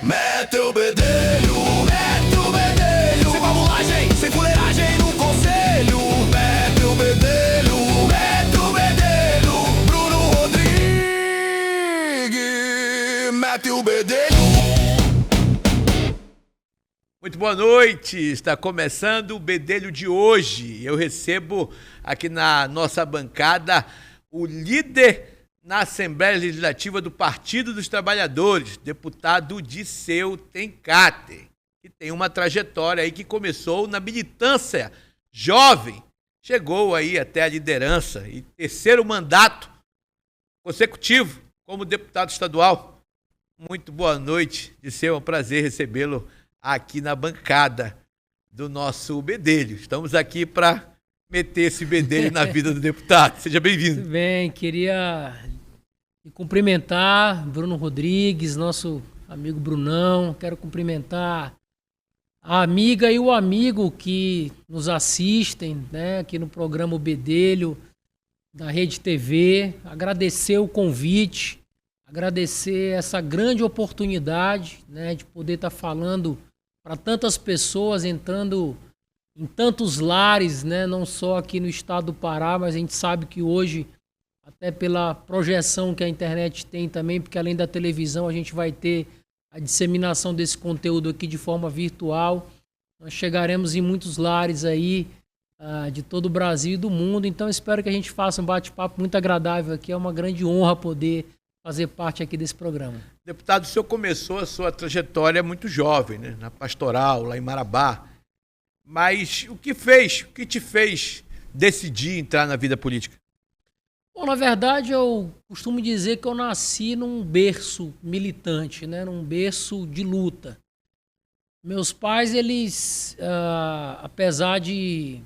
Mete o bedelho, sem babulagem, sem fuleiragem no conselho. Mete o bedelho, Bruno Rodrigues. Mete o bedelho. Muito boa noite, está começando o Bedelho de hoje. Eu recebo aqui na nossa bancada o líder na Assembleia Legislativa do Partido dos Trabalhadores, deputado Disseu Tencater, que tem uma trajetória aí que começou na militância jovem, chegou aí até a liderança e terceiro mandato consecutivo como deputado estadual. Muito boa noite, Disseu, é um prazer recebê-lo aqui na bancada do nosso bedelho. Estamos aqui para meter esse bedelho na vida do deputado. Seja bem-vindo. Muito bem, queria cumprimentar Bruno Rodrigues, nosso amigo Brunão. Quero cumprimentar a amiga e o amigo que nos assistem, né, aqui no programa O Bedelho da Rede TV. Agradecer o convite, agradecer essa grande oportunidade, né, de poder estar falando para tantas pessoas, entrando em tantos lares, né, não só aqui no estado do Pará, mas a gente sabe que hoje, até pela projeção que a internet tem também, porque além da televisão a gente vai ter a disseminação desse conteúdo aqui de forma virtual. Nós chegaremos em muitos lares aí de todo o Brasil e do mundo, então espero que a gente faça um bate-papo muito agradável aqui. É uma grande honra poder fazer parte aqui desse programa. Deputado, o senhor começou a sua trajetória muito jovem, né? Na pastoral, lá em Marabá. Mas o que te fez decidir entrar na vida política? Bom, na verdade, eu costumo dizer que eu nasci num berço militante, né? Num berço de luta. Meus pais, eles, apesar de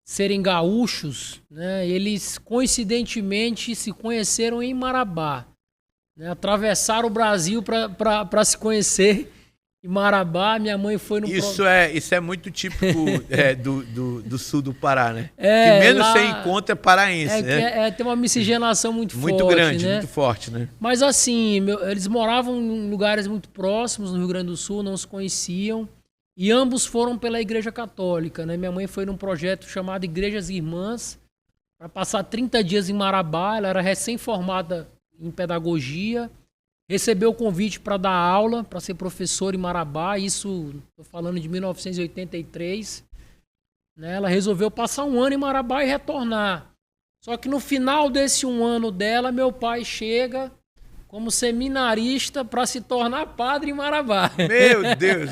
serem gaúchos, né, eles coincidentemente se conheceram em Marabá, né, atravessaram o Brasil para se conhecer em Marabá. Minha mãe foi no... Isso é muito típico do sul do Pará, né? Que menos lá, você encontra é paraense, né? Tem uma miscigenação muito forte, muito grande, né? Muito forte, né? Mas assim, eles moravam em lugares muito próximos no Rio Grande do Sul, não se conheciam. E ambos foram pela Igreja Católica, né? Minha mãe foi num projeto chamado Igrejas Irmãs, para passar 30 dias em Marabá. Ela era recém-formada em pedagogia, recebeu o convite para dar aula, para ser professora em Marabá. Isso, estou falando de 1983. Né? Ela resolveu passar um ano em Marabá e retornar. Só que no final desse um ano dela, meu pai chega como seminarista para se tornar padre em Marabá. Meu Deus!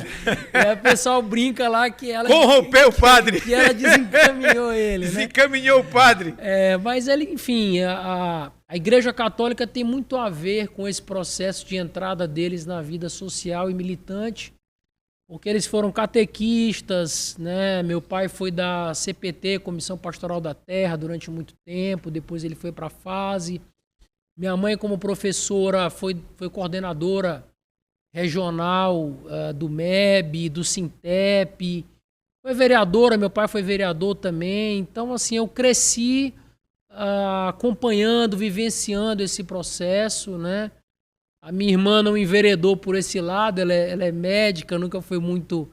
E aí o pessoal brinca lá que ela... Corrompeu o padre! Que ela desencaminhou ele, né? Desencaminhou o padre! Mas ele, enfim, a Igreja Católica tem muito a ver com esse processo de entrada deles na vida social e militante, porque eles foram catequistas, né? Meu pai foi da CPT, Comissão Pastoral da Terra, durante muito tempo. Depois ele foi para a FASE. Minha mãe, como professora, foi coordenadora regional do MEB, do Sintep. Foi vereadora, meu pai foi vereador também. Então, assim, eu cresci acompanhando, vivenciando esse processo, né? A minha irmã não enveredou por esse lado, ela é médica, nunca foi muito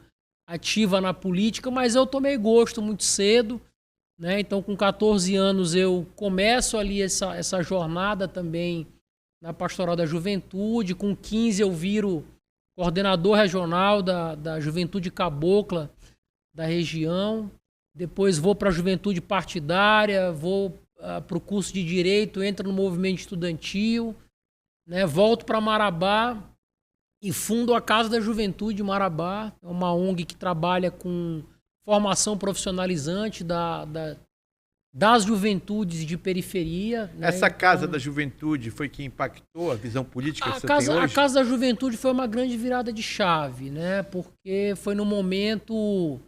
ativa na política, mas eu tomei gosto muito cedo. Né? Então, com 14 anos, eu começo ali essa jornada também na Pastoral da Juventude. Com 15, eu viro coordenador regional da Juventude Cabocla da região. Depois vou para a Juventude Partidária, vou para o curso de Direito, entro no movimento estudantil, né? Volto para Marabá e fundo a Casa da Juventude Marabá. É uma ONG que trabalha com formação profissionalizante das juventudes de periferia. Né? Essa Casa da Juventude foi que impactou a visão política que você tem hoje? A Casa da Juventude foi uma grande virada de chave, né? Porque foi no momento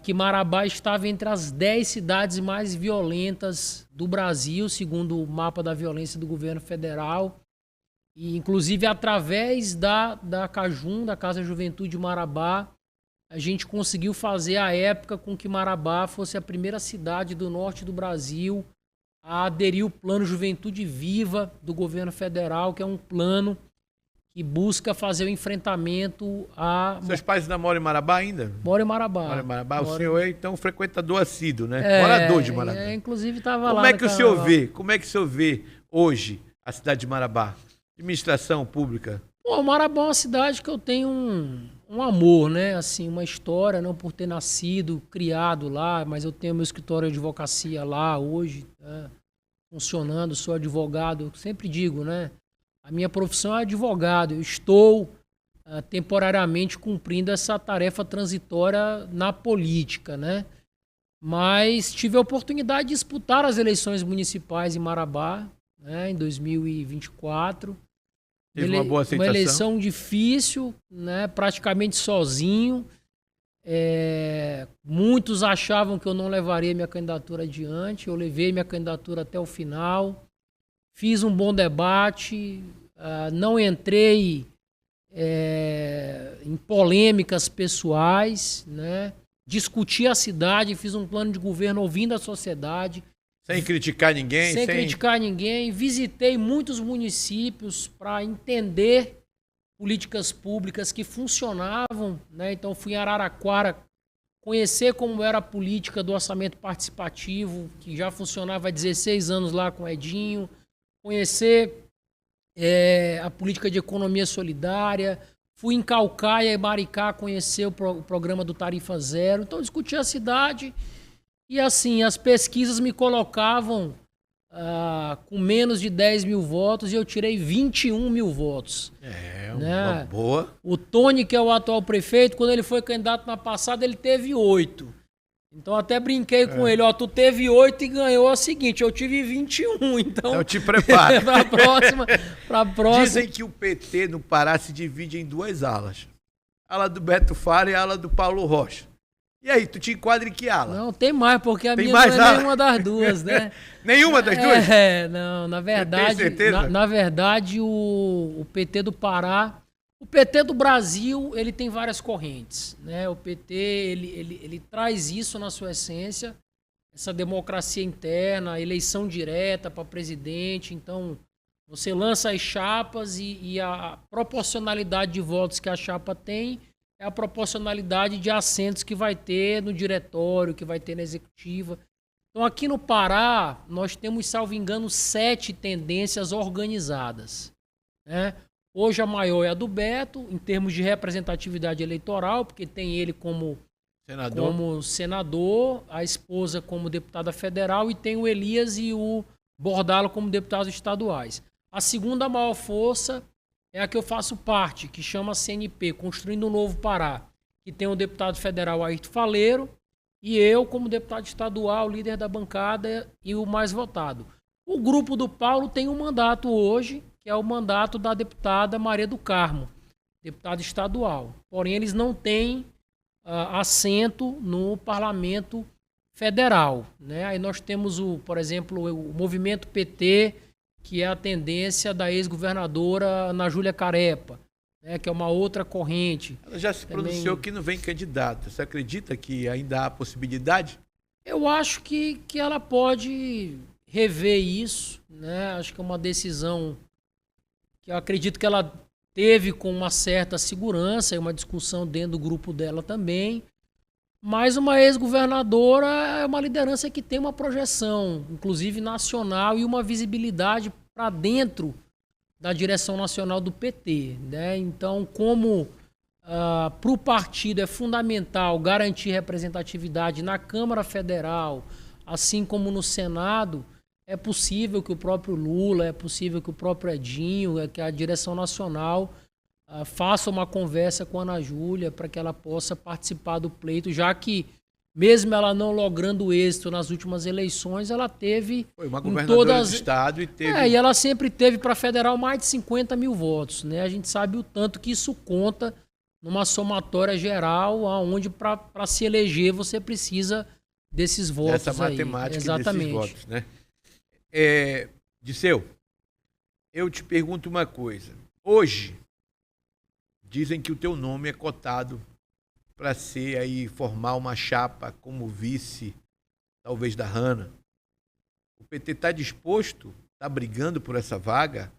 que Marabá estava entre as 10 cidades mais violentas do Brasil, segundo o mapa da violência do governo federal. E, inclusive, através da CAJUM, da Casa da Juventude de Marabá, a gente conseguiu fazer à época com que Marabá fosse a primeira cidade do norte do Brasil a aderir ao Plano Juventude Viva do governo federal, que é um plano que busca fazer o enfrentamento a... Seus pais ainda moram em Marabá ainda? Moro em Marabá. Mora em Marabá. O Moro- senhor é, então, frequentador assíduo, né? Morador de Marabá. Inclusive estava lá Como é no que o senhor carnaval. vê? Como é que o senhor vê hoje a cidade de Marabá? Administração pública. Pô, Marabá é uma cidade que eu tenho um amor, né? Assim, uma história, não por ter nascido, criado lá, mas eu tenho meu escritório de advocacia lá hoje, né? Funcionando, sou advogado. Eu sempre digo, né? A minha profissão é advogado. Eu estou temporariamente cumprindo essa tarefa transitória na política, né? Mas tive a oportunidade de disputar as eleições municipais em Marabá, né? Em 2024. Teve uma boa aceitação. Uma eleição difícil, né? Praticamente sozinho. Muitos achavam que eu não levaria minha candidatura adiante. Eu levei minha candidatura até o final. Fiz um bom debate. Não entrei em polêmicas pessoais, né? Discuti a cidade, fiz um plano de governo ouvindo a sociedade. Sem criticar ninguém. Sem criticar ninguém. Visitei muitos municípios para entender políticas públicas que funcionavam, né? Então fui em Araraquara conhecer como era a política do orçamento participativo, que já funcionava há 16 anos lá com o Edinho. Conhecer a política de economia solidária. Fui em Caucaia e Maricá conhecer o programa do Tarifa Zero. Então discuti a cidade. E assim, as pesquisas me colocavam com menos de 10 mil votos e eu tirei 21 mil votos. Uma boa. O Tony, que é o atual prefeito, quando ele foi candidato na passada, ele teve 8. Então até brinquei com ele, tu teve 8 e ganhou a seguinte, eu tive 21, então te prepara. pra próxima. Dizem que o PT no Pará se divide em duas alas. A ala do Beto Faro e a ala do Paulo Rocha. E aí, tu te enquadra em que ala? Não, tem mais, porque a Tem minha mais não é ala? nenhuma das duas, né? Nenhuma das duas? Não, na verdade... Tem certeza? Na verdade, o PT do Pará... O PT do Brasil, ele tem várias correntes, né? O PT, ele traz isso na sua essência, essa democracia interna, eleição direta para presidente. Então, você lança as chapas e a proporcionalidade de votos que a chapa tem é a proporcionalidade de assentos que vai ter no diretório, que vai ter na executiva. Então, aqui no Pará, nós temos, salvo engano, 7 tendências organizadas, né? Hoje a maior é a do Beto, em termos de representatividade eleitoral, porque tem ele como senador, a esposa como deputada federal e tem o Elias e o Bordalo como deputados estaduais. A segunda maior força é a que eu faço parte, que chama CNP, Construindo um Novo Pará, que tem o deputado federal Ayrton Faleiro e eu como deputado estadual, líder da bancada e o mais votado. O grupo do Paulo tem um mandato hoje, que é o mandato da deputada Maria do Carmo, deputada estadual. Porém, eles não têm assento no parlamento federal, né? Aí nós temos, por exemplo, o movimento PT, que é a tendência da ex-governadora Ana Júlia Carepa, né? Que é uma outra corrente. Ela já se pronunciou que não vem candidata. Você acredita que ainda há possibilidade? Eu acho que ela pode rever isso, né? Acho que é uma decisão que eu acredito que ela teve com uma certa segurança, e uma discussão dentro do grupo dela também. Mas uma ex-governadora é uma liderança que tem uma projeção, inclusive nacional, e uma visibilidade para dentro da direção nacional do PT, né? Então, como para o partido é fundamental garantir representatividade na Câmara Federal, assim como no Senado, é possível que o próprio Lula, é possível que o próprio Edinho, que a direção nacional faça uma conversa com a Ana Júlia para que ela possa participar do pleito, já que, mesmo ela não logrando êxito nas últimas eleições, ela teve... Foi uma governadora do estado e teve... e ela sempre teve para federal mais de 50 mil votos, né? A gente sabe o tanto que isso conta numa somatória geral, onde para se eleger você precisa desses votos. Essa matemática Exatamente. Desses votos, né? Disseu, eu te pergunto uma coisa. Hoje, dizem que o teu nome é cotado para ser aí, formar uma chapa como vice, talvez da Hanna. O PT está disposto, está brigando por essa vaga?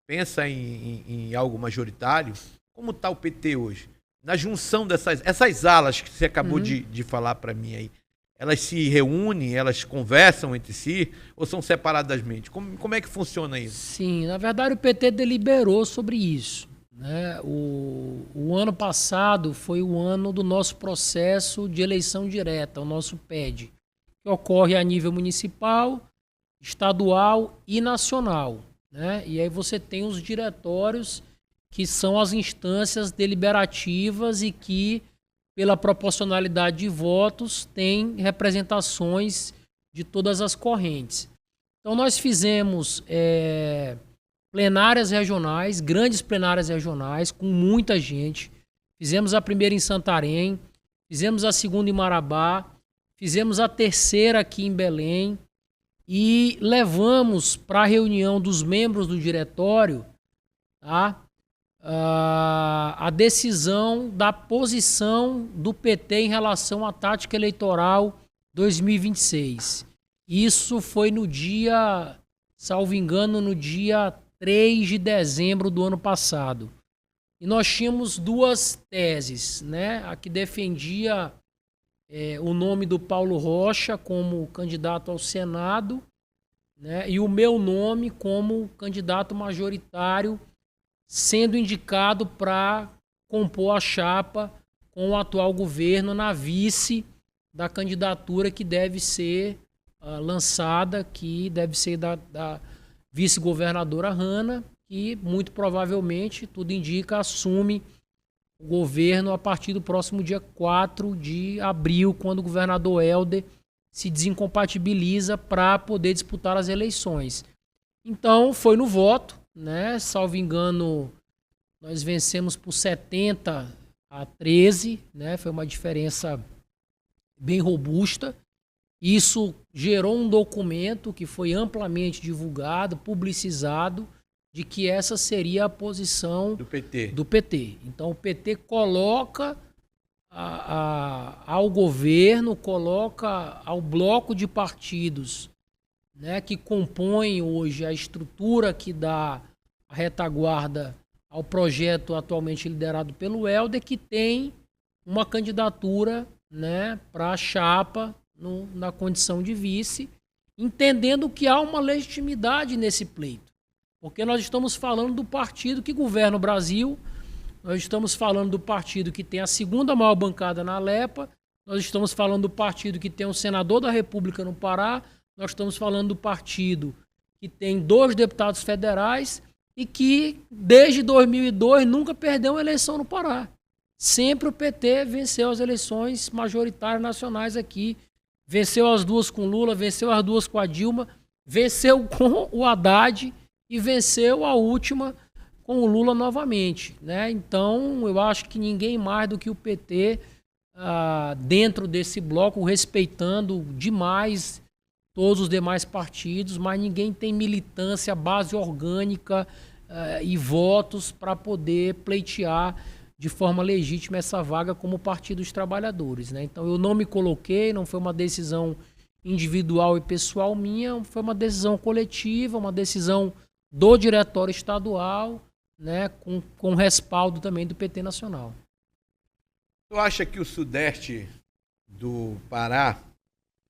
pensa em algo majoritário, como está o PT hoje? Na junção essas alas que você acabou de falar para mim aí, elas se reúnem, elas conversam entre si ou são separadamente? Como é que funciona isso? Sim, na verdade o PT deliberou sobre isso, né? O ano passado foi o ano do nosso processo de eleição direta, o nosso PED, que ocorre a nível municipal, estadual e nacional, né? E aí você tem os diretórios, que são as instâncias deliberativas e que, pela proporcionalidade de votos, têm representações de todas as correntes. Então nós fizemos plenárias regionais, grandes plenárias regionais, com muita gente. Fizemos a primeira em Santarém, fizemos a segunda em Marabá, fizemos a terceira aqui em Belém e levamos para a reunião dos membros do diretório, tá, a decisão da posição do PT em relação à tática eleitoral 2026. Isso foi no dia, salvo engano, no dia 3 de dezembro do ano passado. E nós tínhamos duas teses, né? A que defendia o nome do Paulo Rocha como candidato ao Senado, né? E o meu nome como candidato majoritário, sendo indicado para compor a chapa com o atual governo na vice da candidatura que deve ser lançada, que deve ser da vice-governadora Hanna, que muito provavelmente, tudo indica, assume o governo a partir do próximo dia 4 de abril, quando o governador Helder se desincompatibiliza para poder disputar as eleições. Então, foi no voto, né? Salvo engano, nós vencemos por 70-13, né? Foi uma diferença bem robusta. Isso gerou um documento que foi amplamente divulgado, publicizado, de que essa seria a posição do PT. Então o PT coloca ao governo, coloca ao bloco de partidos, né, que compõem hoje a estrutura que dá a retaguarda ao projeto atualmente liderado pelo Helder, que tem uma candidatura, né, para a chapa na condição de vice, entendendo que há uma legitimidade nesse pleito. Porque nós estamos falando do partido que governa o Brasil, nós estamos falando do partido que tem a segunda maior bancada na Alepa, nós estamos falando do partido que tem um senador da República no Pará, nós estamos falando do partido que tem 2 deputados federais e que, desde 2002, nunca perdeu uma eleição no Pará. Sempre o PT venceu as eleições majoritárias nacionais aqui. Venceu as 2 com Lula, venceu as 2 com a Dilma, venceu com o Haddad e venceu a última com o Lula novamente, né? Então, eu acho que ninguém mais do que o PT, dentro desse bloco, respeitando demais todos os demais partidos, mas ninguém tem militância, base orgânica e votos para poder pleitear de forma legítima essa vaga como Partido dos Trabalhadores, né? Então eu não me coloquei, não foi uma decisão individual e pessoal minha, foi uma decisão coletiva, uma decisão do diretório estadual, né, com respaldo também do PT nacional. Tu acha que o sudeste do Pará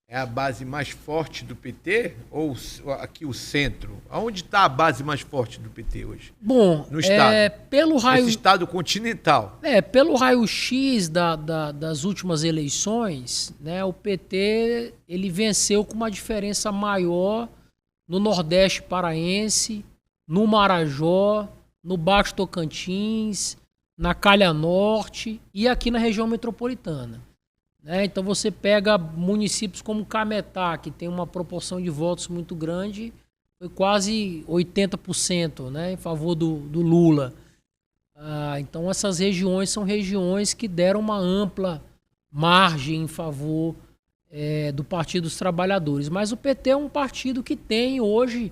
é a base mais forte do PT ou aqui o centro? Aonde está a base mais forte do PT hoje? Bom, no estado, pelo raio, esse estado continental. Pelo raio-x das últimas eleições, né, o PT ele venceu com uma diferença maior no Nordeste paraense, no Marajó, no Baixo Tocantins, na Calha Norte e aqui na região metropolitana. Então você pega municípios como Cametá, que tem uma proporção de votos muito grande, foi quase 80%, né, em favor do Lula. Então essas regiões são regiões que deram uma ampla margem em favor do Partido dos Trabalhadores. Mas o PT é um partido que tem hoje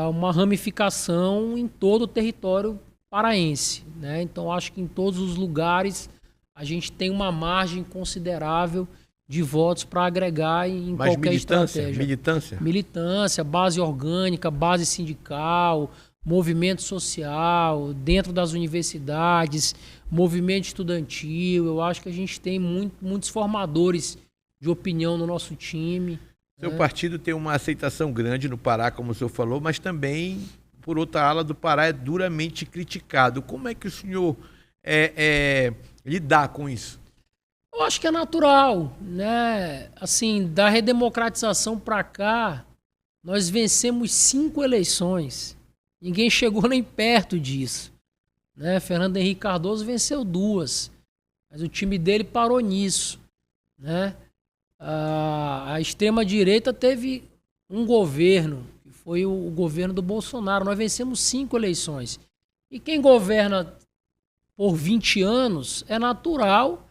uma ramificação em todo o território paraense, né? Então acho que em todos os lugares a gente tem uma margem considerável de votos para agregar em qualquer estratégia. Militância? Militância, base orgânica, base sindical, movimento social, dentro das universidades, movimento estudantil. Eu acho que a gente tem muitos formadores de opinião no nosso time. Seu partido tem uma aceitação grande no Pará, como o senhor falou, mas também, por outra ala do Pará, é duramente criticado. Como é que o senhor lidar com isso? Eu acho que é natural, né? Assim, da redemocratização para cá, nós vencemos 5 eleições. Ninguém chegou nem perto disso, né? Fernando Henrique Cardoso venceu 2, mas o time dele parou nisso, né? A extrema-direita teve um governo, que foi o governo do Bolsonaro. Nós vencemos 5 eleições. E quem governa por 20 anos, é natural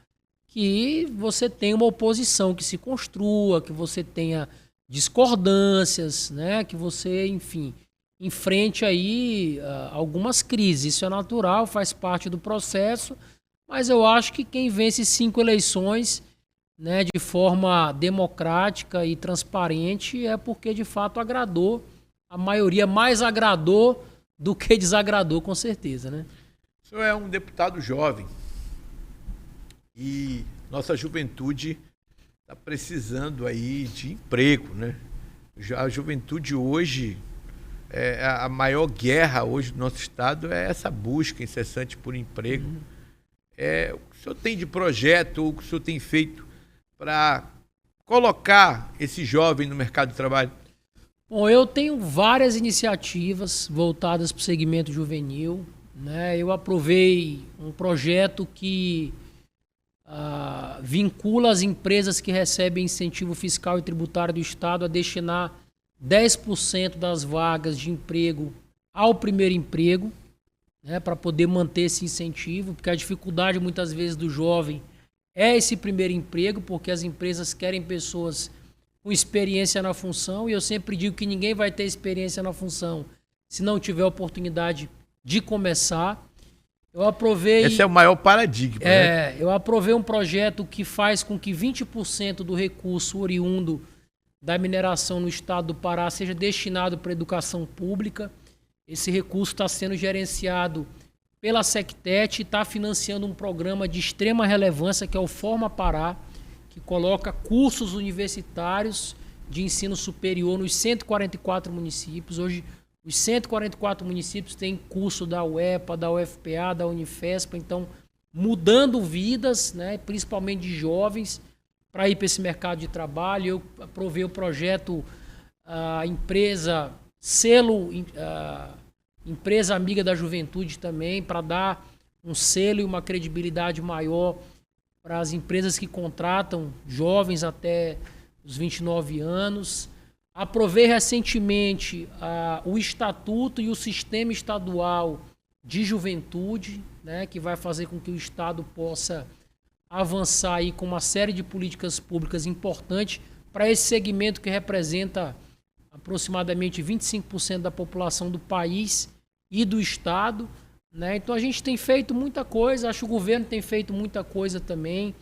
que você tenha uma oposição que se construa, que você tenha discordâncias, né? Que você, enfim, enfrente aí algumas crises. Isso é natural, faz parte do processo, mas eu acho que quem vence 5 eleições, né, de forma democrática e transparente é porque de fato agradou. A maioria mais agradou do que desagradou, com certeza, né? O senhor é um deputado jovem e nossa juventude está precisando aí de emprego, né? A juventude hoje, a maior guerra hoje do nosso estado é essa busca incessante por emprego. O que o senhor tem de projeto, ou o que o senhor tem feito para colocar esse jovem no mercado de trabalho? Bom, eu tenho várias iniciativas voltadas para o segmento juvenil, né? Eu aprovei um projeto que vincula as empresas que recebem incentivo fiscal e tributário do Estado a destinar 10% das vagas de emprego ao primeiro emprego, né, para poder manter esse incentivo, porque a dificuldade muitas vezes do jovem é esse primeiro emprego, porque as empresas querem pessoas com experiência na função, e eu sempre digo que ninguém vai ter experiência na função se não tiver oportunidade de começar. Eu aprovei... Esse é o maior paradigma, né? Eu aprovei um projeto que faz com que 20% do recurso oriundo da mineração no estado do Pará seja destinado para a educação pública. Esse recurso está sendo gerenciado pela Sectet e está financiando um programa de extrema relevância, que é o Forma Pará, que coloca cursos universitários de ensino superior nos 144 municípios. Hoje, os 144 municípios têm curso da UEPA, da UFPA, da Unifespa, então mudando vidas, né, principalmente de jovens, para ir para esse mercado de trabalho. Eu aprovei o projeto empresa selo, empresa amiga da juventude também, para dar um selo e uma credibilidade maior para as empresas que contratam jovens até os 29 anos. Aprovei recentemente o Estatuto e o Sistema Estadual de Juventude, né, que vai fazer com que o Estado possa avançar aí com uma série de políticas públicas importantes para esse segmento que representa aproximadamente 25% da população do país e do Estado, né? Então a gente tem feito muita coisa, acho que o governo tem feito muita coisa também.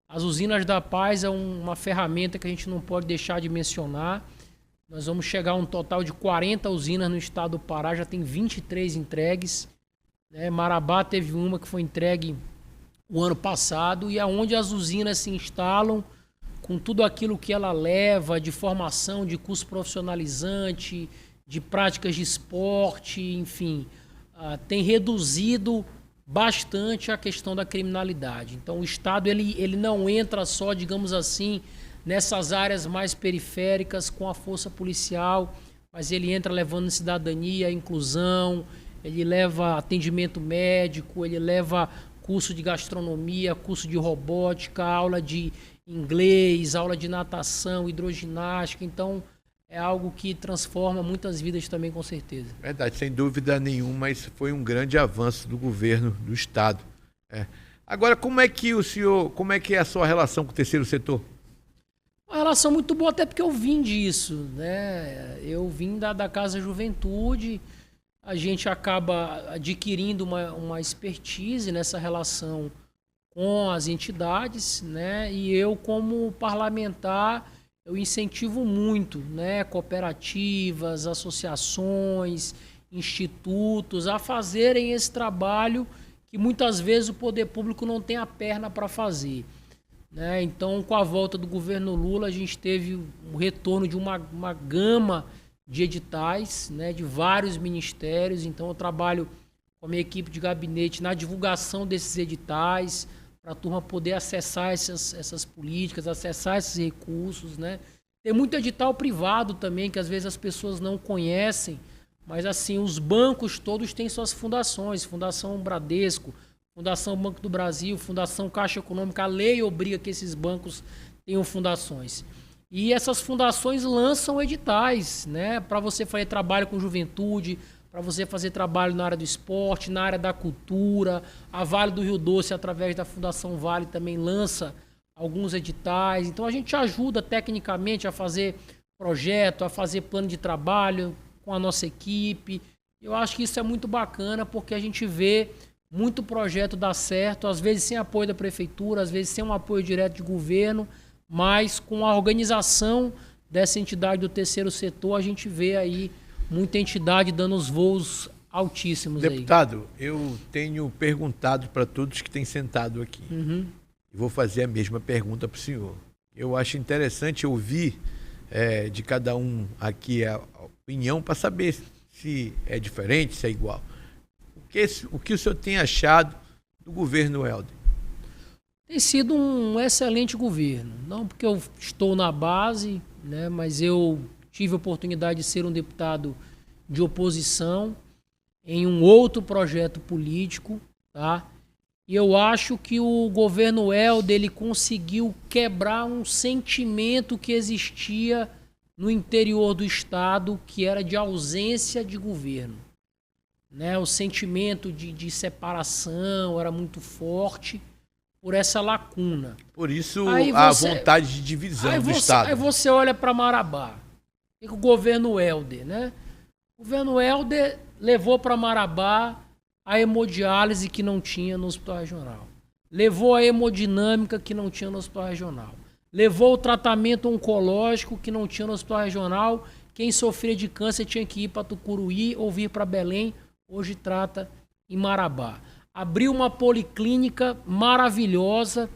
As usinas da paz é uma ferramenta que a gente não pode deixar de mencionar. Nós vamos chegar a um total de 40 usinas no estado do Pará, já tem 23 entregues, né? Marabá teve uma que foi entregue o ano passado, e é onde as usinas se instalam com tudo aquilo que ela leva de formação, de curso profissionalizante, de práticas de esporte, enfim, tem reduzido bastante a questão da criminalidade. Então o Estado ele não entra só, digamos assim, nessas áreas mais periféricas com a força policial, mas ele entra levando cidadania, inclusão, ele leva atendimento médico, ele leva curso de gastronomia, curso de robótica, aula de inglês, aula de natação, hidroginástica. Então é algo que transforma muitas vidas também, com certeza. Verdade, sem dúvida nenhuma, isso foi um grande avanço do governo do Estado. Agora, como é que é a sua relação com o terceiro setor? Uma relação muito boa, até porque eu vim disso, né? Eu vim da Casa Juventude, a gente acaba adquirindo uma expertise nessa relação com as entidades, né? E eu, como parlamentar, eu incentivo muito, né? Cooperativas, associações, institutos a fazerem esse trabalho que muitas vezes o poder público não tem a perna para fazer, né? Então, com a volta do governo Lula, a gente teve o retorno de uma gama de editais, né, de vários ministérios. Então, eu trabalho com a minha equipe de gabinete na divulgação desses editais, para a turma poder acessar essas políticas, acessar esses recursos, né? Tem muito edital privado também, que às vezes as pessoas não conhecem, mas assim, os bancos todos têm suas fundações, Fundação Bradesco, Fundação Banco do Brasil, Fundação Caixa Econômica, a lei obriga que esses bancos tenham fundações. E essas fundações lançam editais, né, para você fazer trabalho com juventude, para você fazer trabalho na área do esporte, na área da cultura. A Vale do Rio Doce, através da Fundação Vale, também lança alguns editais. Então a gente ajuda tecnicamente a fazer projeto, a fazer plano de trabalho com a nossa equipe. Eu acho que isso é muito bacana, porque a gente vê muito projeto dar certo, às vezes sem apoio da prefeitura, às vezes sem um apoio direto de governo, mas com a organização dessa entidade do terceiro setor, a gente vê aí muita entidade dando os voos altíssimos. Deputado, aí. Eu tenho perguntado para todos que têm sentado aqui. E vou fazer a mesma pergunta para o senhor. Eu acho interessante ouvir de cada um aqui a opinião para saber se é diferente, se é igual. O que o senhor tem achado do governo Helder? Tem sido um excelente governo. Não porque eu estou na base, né, mas eu tive a oportunidade de ser um deputado de oposição em um outro projeto político, tá? E eu acho que o governo Helder, ele conseguiu quebrar um sentimento que existia no interior do estado, que era de ausência de governo, né? O sentimento de separação era muito forte por essa lacuna. Por isso a vontade de divisão do estado. Aí você olha para Marabá. O governo Helder, né? O governo Helder levou para Marabá a hemodiálise que não tinha no hospital regional. Levou a hemodinâmica que não tinha no hospital regional. Levou o tratamento oncológico que não tinha no hospital regional. Quem sofria de câncer tinha que ir para Tucuruí ou vir para Belém. Hoje trata em Marabá. Abriu uma policlínica maravilhosa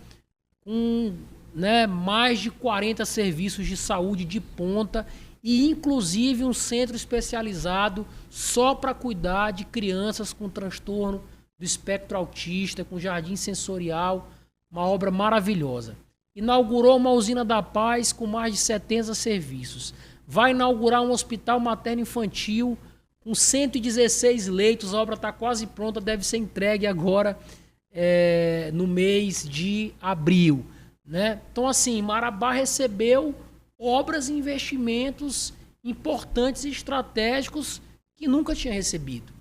com, né, mais de 40 serviços de saúde de ponta e inclusive um centro especializado só para cuidar de crianças com transtorno do espectro autista, com jardim sensorial, uma obra maravilhosa. Inaugurou uma usina da Paz com mais de 70 serviços. Vai inaugurar um hospital materno-infantil com 116 leitos, a obra está quase pronta, deve ser entregue agora no mês de abril, né? Então, assim, Marabá recebeu obras e investimentos importantes e estratégicos que nunca tinha recebido,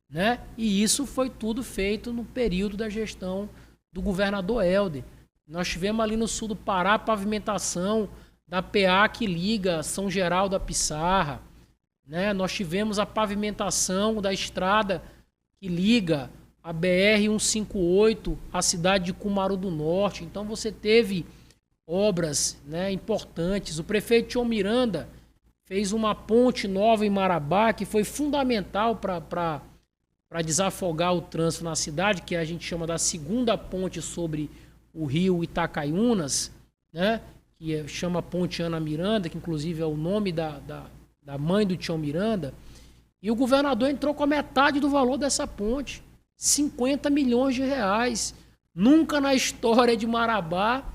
né? E isso foi tudo feito no período da gestão do governador Helder. Nós tivemos ali no sul do Pará a pavimentação da PA que liga São Geraldo a Pissarra, né? Nós tivemos a pavimentação da estrada que liga a BR-158 à cidade de Cumaru do Norte. Então você teve obras, né, importantes. O prefeito Tião Miranda fez uma ponte nova em Marabá que foi fundamental para desafogar o trânsito na cidade, que a gente chama da segunda ponte sobre o rio Itacaiunas, né, que chama Ponte Ana Miranda, que inclusive é o nome da mãe do Tião Miranda. E o governador entrou com a metade do valor dessa ponte, 50 milhões de reais. Nunca na história de Marabá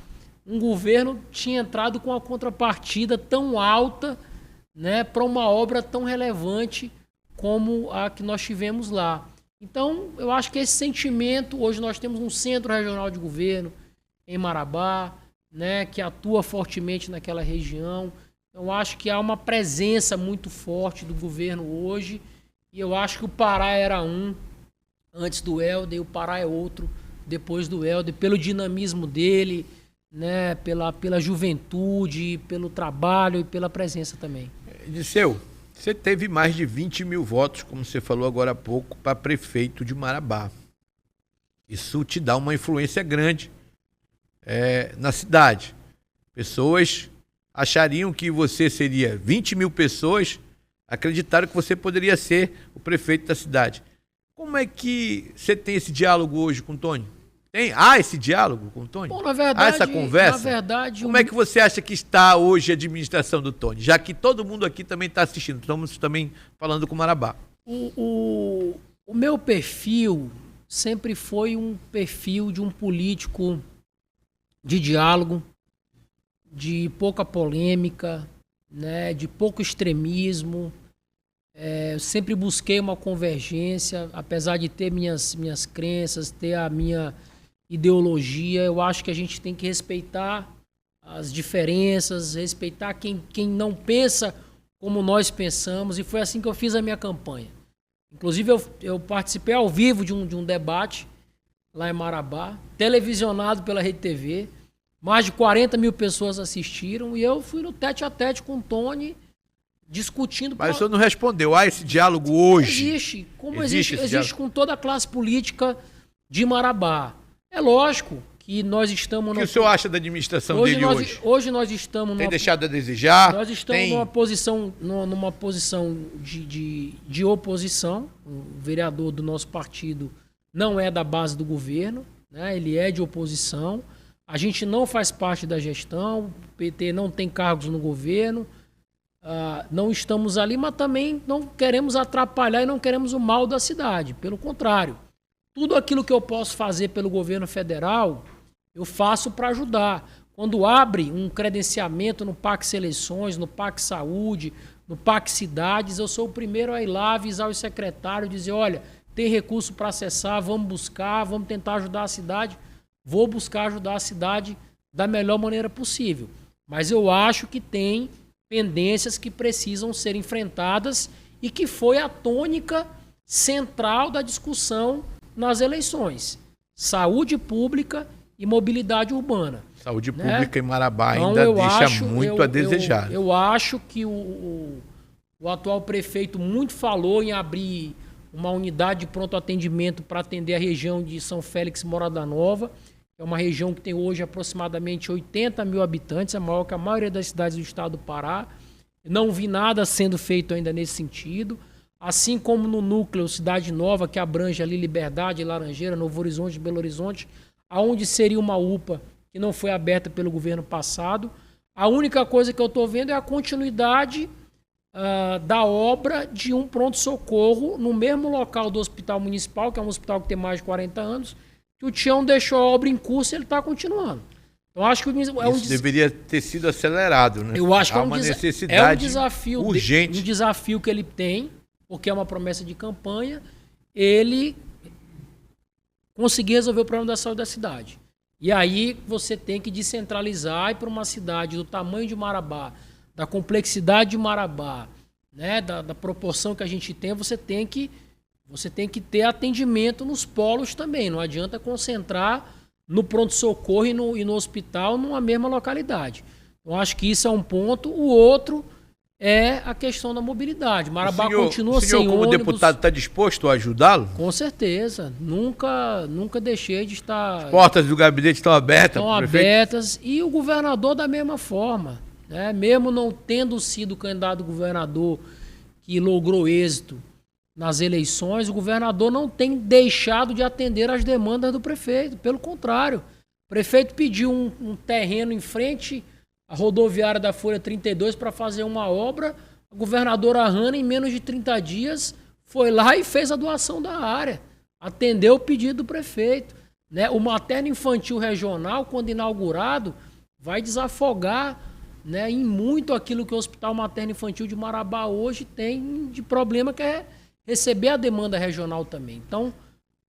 um governo tinha entrado com uma contrapartida tão alta, né, para uma obra tão relevante como a que nós tivemos lá. Então, eu acho que esse sentimento, hoje nós temos um centro regional de governo em Marabá, né, que atua fortemente naquela região. Eu acho que há uma presença muito forte do governo hoje, e eu acho que o Pará era um antes do Helder e o Pará é outro depois do Helder, pelo dinamismo dele, né, pela juventude, pelo trabalho e pela presença também. Disseu, você teve mais de 20 mil votos, como você falou agora há pouco, para prefeito de Marabá. Isso te dá uma influência grande na cidade. Pessoas achariam que você seria 20 mil pessoas, acreditaram que você poderia ser o prefeito da cidade. Como é que você tem esse diálogo hoje com o Tony? Tem? Há esse diálogo com o Tony? Bom, na verdade, há essa conversa? Na verdade, como é que você acha que está hoje a administração do Tony? Já que todo mundo aqui também está assistindo, estamos também falando com o Marabá. O meu perfil sempre foi um perfil de um político de diálogo, de pouca polêmica, né, de pouco extremismo. Eu sempre busquei uma convergência, apesar de ter minhas crenças, ter a minha ideologia. Eu acho que a gente tem que respeitar as diferenças, respeitar quem não pensa como nós pensamos, e foi assim que eu fiz a minha campanha. Inclusive, eu participei ao vivo de um debate lá em Marabá, televisionado pela Rede TV. Mais de 40 mil pessoas assistiram e eu fui no tete-a-tete com o Tony, discutindo... Mas o senhor não respondeu. Há esse diálogo hoje? Existe. Como existe com toda a classe política de Marabá. É lógico que nós estamos... O que o senhor acha da administração dele hoje? Hoje nós estamos... Tem deixado a desejar? Nós estamos numa posição de oposição. O vereador do nosso partido não é da base do governo, né? Ele é de oposição. A gente não faz parte da gestão, o PT não tem cargos no governo, não estamos ali, mas também não queremos atrapalhar e não queremos o mal da cidade. Pelo contrário, tudo aquilo que eu posso fazer pelo governo federal, eu faço para ajudar. Quando abre um credenciamento no PAC Seleções, no PAC Saúde, no PAC Cidades, eu sou o primeiro a ir lá avisar os secretários, dizer, olha, tem recurso para acessar, vamos buscar, vamos tentar ajudar a cidade. Vou buscar ajudar a cidade da melhor maneira possível. Mas eu acho que tem pendências que precisam ser enfrentadas e que foi a tônica central da discussão nas eleições. Saúde pública e mobilidade urbana. Saúde né? pública em Marabá então, ainda deixa muito a desejar. Eu acho que o atual prefeito muito falou em abrir uma unidade de pronto atendimento para atender a região de São Félix e Morada Nova. É uma região que tem hoje aproximadamente 80 mil habitantes, é maior que a maioria das cidades do estado do Pará. Não vi nada sendo feito ainda nesse sentido. Assim como no núcleo Cidade Nova, que abrange ali Liberdade, Laranjeira, Novo Horizonte, Belo Horizonte, aonde seria uma UPA que não foi aberta pelo governo passado. A única coisa que eu estou vendo é a continuidade da obra de um pronto-socorro no mesmo local do Hospital Municipal, que é um hospital que tem mais de 40 anos, que o Tião deixou a obra em curso e ele está continuando. Então, acho que isso deveria ter sido acelerado, né? Eu acho que uma necessidade desafio urgente. Um desafio que ele tem, porque é uma promessa de campanha, ele conseguir resolver o problema da saúde da cidade. E aí você tem que descentralizar e para uma cidade do tamanho de Marabá, da complexidade de Marabá, né, da proporção que a gente tem, você tem que ter atendimento nos polos também. Não adianta concentrar no pronto-socorro e no hospital numa mesma localidade. Eu acho que isso é um ponto. O outro é a questão da mobilidade. Marabá continua sem ônibus. O senhor, como deputado, está disposto a ajudá-lo? Com certeza. Nunca deixei de estar... As portas do gabinete estão abertas? Estão abertas. E o governador da mesma forma. Né? Mesmo não tendo sido candidato governador que logrou êxito nas eleições, o governador não tem deixado de atender às demandas do prefeito. Pelo contrário, o prefeito pediu um terreno em frente à rodoviária da Folha 32 para fazer uma obra. A governadora Hanna, em menos de 30 dias, foi lá e fez a doação da área. Atendeu o pedido do prefeito. Né? O materno infantil regional, quando inaugurado, vai desafogar, né, em muito aquilo que o Hospital Materno Infantil de Marabá hoje tem de problema, que é receber a demanda regional também. Então,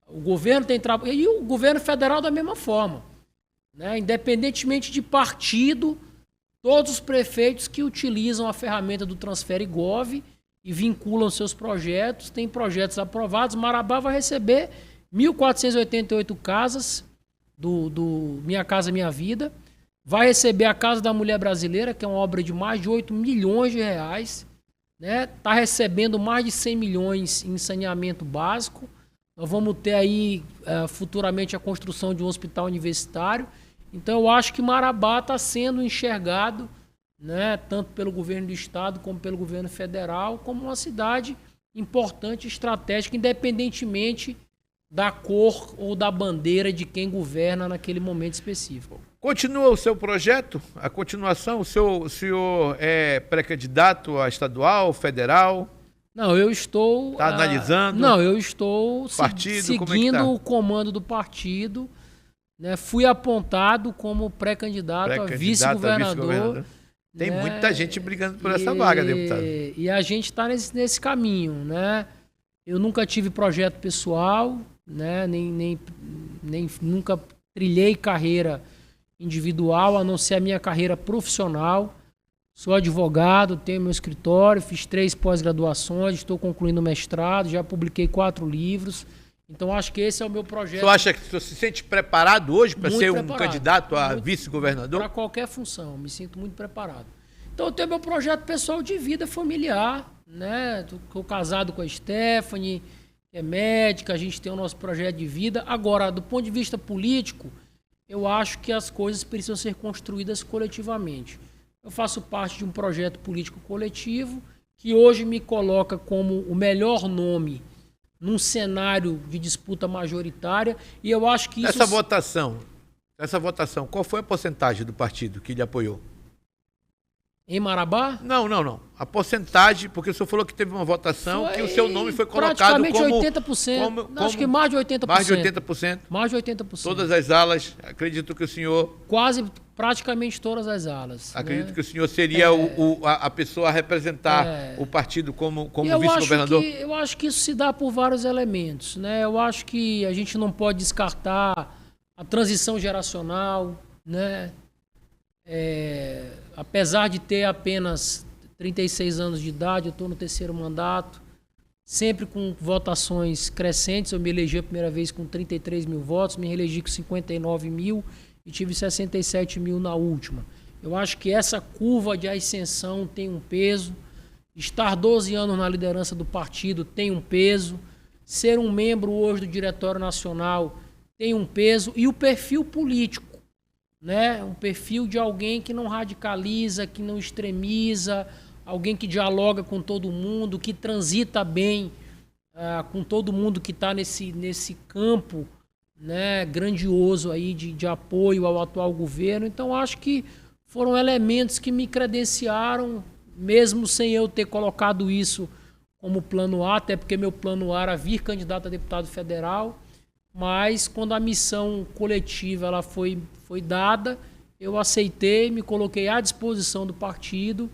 o governo tem trabalho. E o governo federal da mesma forma. Né? Independentemente de partido, todos os prefeitos que utilizam a ferramenta do Transfere Gov e vinculam seus projetos, têm projetos aprovados. Marabá vai receber 1.488 casas do Minha Casa Minha Vida. Vai receber a Casa da Mulher Brasileira, que é uma obra de mais de 8 milhões de reais. Está recebendo mais de 100 milhões em saneamento básico. Nós vamos ter aí futuramente a construção de um hospital universitário. Então eu acho que Marabá está sendo enxergado né, tanto pelo governo do estado como pelo governo federal, como uma cidade importante, estratégica, independentemente da cor ou da bandeira de quem governa naquele momento específico. Continua o seu projeto? A continuação? O senhor é pré-candidato a estadual, federal? Não, eu estou... Está analisando? Não, eu estou partido, como é que seguindo tá? o comando do partido. Né, fui apontado como pré-candidato a vice-governador. Tem né, muita gente brigando por essa vaga, deputado. E a gente está nesse caminho. Né? Eu nunca tive projeto pessoal, né, nem nunca trilhei carreira individual, a não ser a minha carreira profissional. Sou advogado, tenho meu escritório, fiz 3 pós-graduações, estou concluindo o mestrado, já publiquei 4 livros. Então, acho que esse é o meu projeto. Você acha que você se sente preparado hoje para ser um candidato a vice-governador? Para qualquer função, me sinto muito preparado. Então, eu tenho meu projeto pessoal de vida familiar, né? Estou casado com a Stephanie, que é médica, a gente tem o nosso projeto de vida. Agora, do ponto de vista político, eu acho que as coisas precisam ser construídas coletivamente. Eu faço parte de um projeto político coletivo que hoje me coloca como o melhor nome num cenário de disputa majoritária, e eu acho que isso... Essa votação, qual foi a porcentagem do partido que lhe apoiou? Em Marabá? Não. A porcentagem, porque o senhor falou que teve uma votação que o seu nome foi colocado praticamente como... 80%. Acho que mais de 80%. Mais de 80%? Mais de 80%. Todas as alas, acredito que o senhor... Praticamente todas as alas. Acredito né? que o senhor seria a pessoa a representar o partido como vice-governador? Eu acho que isso se dá por vários elementos. Né? Eu acho que a gente não pode descartar a transição geracional, né? Apesar de ter apenas 36 anos de idade, eu estou no 3º mandato, sempre com votações crescentes. Eu me elegi a primeira vez com 33 mil votos, me reelegi com 59 mil e tive 67 mil na última. Eu acho que essa curva de ascensão tem um peso. Estar 12 anos na liderança do partido tem um peso. Ser um membro hoje do Diretório Nacional tem um peso. E o perfil político, né? Um perfil de alguém que não radicaliza, que não extremiza, alguém que dialoga com todo mundo, que transita bem com todo mundo que está nesse campo, né, grandioso aí de apoio ao atual governo. Então, acho que foram elementos que me credenciaram, mesmo sem eu ter colocado isso como plano A, até porque meu plano A era vir candidato a deputado federal. Mas quando a missão coletiva ela foi dada, eu aceitei, me coloquei à disposição do partido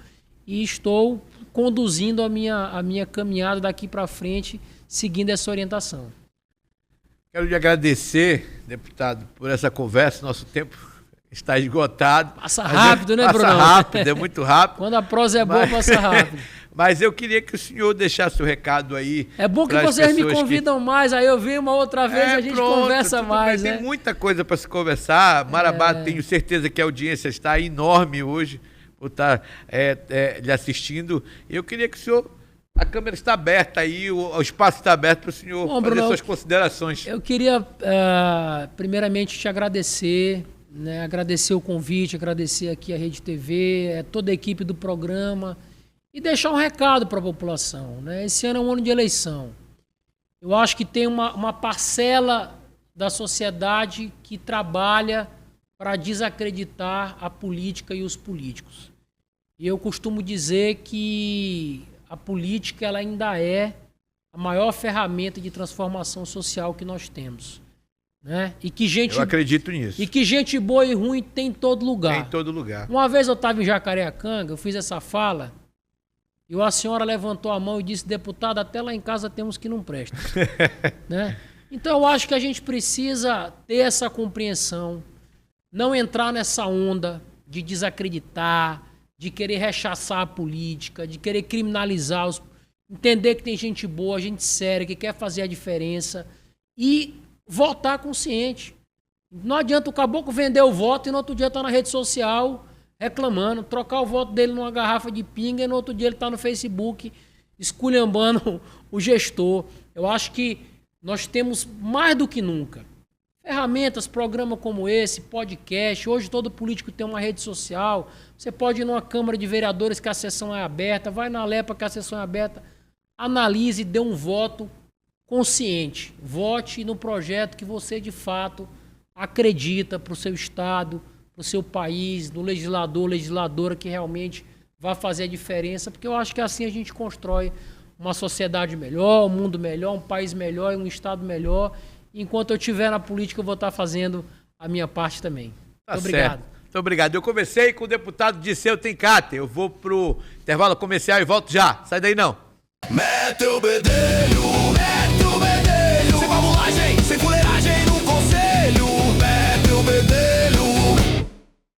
e estou conduzindo a minha caminhada daqui para frente, seguindo essa orientação. Quero lhe agradecer, deputado, por essa conversa. Nosso tempo está esgotado. Passa rápido, né, Bruno? Passa rápido, é muito rápido. Quando a prosa é boa, passa rápido. Mas eu queria que o senhor deixasse o recado aí. É bom que vocês me convidam mais, aí eu venho uma outra vez e a gente conversa mais, bem. né? Tem muita coisa para se conversar. Marabá, tenho certeza que a audiência está enorme hoje por estar lhe assistindo. Eu queria que o senhor... A câmera está aberta aí, o espaço está aberto para o senhor fazer Bruno, suas considerações. Eu queria, primeiramente, te agradecer, né? Agradecer o convite, agradecer aqui a Rede TV, toda a equipe do programa e deixar um recado para a população, né? Esse ano é um ano de eleição. Eu acho que tem uma parcela da sociedade que trabalha para desacreditar a política e os políticos. E eu costumo dizer que a política ela ainda é a maior ferramenta de transformação social que nós temos, né? Eu acredito nisso. E que gente boa e ruim tem em todo lugar. Tem em todo lugar. Uma vez eu estava em Jacareacanga, eu fiz essa fala e a senhora levantou a mão e disse: deputado, até lá em casa temos que não presta. Né? Então eu acho que a gente precisa ter essa compreensão, não entrar nessa onda de desacreditar, de querer rechaçar a política, de querer criminalizar entender que tem gente boa, gente séria, que quer fazer a diferença e votar consciente. Não adianta o caboclo vender o voto e no outro dia estar na rede social reclamando, trocar o voto dele numa garrafa de pinga e no outro dia ele está no Facebook esculhambando o gestor. Eu acho que nós temos mais do que nunca Ferramentas, programa como esse, podcast. Hoje todo político tem uma rede social. Você pode ir numa Câmara de Vereadores que a sessão é aberta, vai na Lepa que a sessão é aberta, analise e dê um voto consciente. Vote no projeto que você de fato acredita para o seu estado, para o seu país, no legislador, legisladora que realmente vai fazer a diferença, porque eu acho que assim a gente constrói uma sociedade melhor, um mundo melhor, um país melhor e um estado melhor. Enquanto eu estiver na política, eu vou estar fazendo a minha parte também. Tá Muito obrigado. certo. Muito obrigado. Eu conversei com o deputado Dirceu Tencater. Eu vou pro intervalo comercial e volto já. Sai daí não. Mete o bedelho.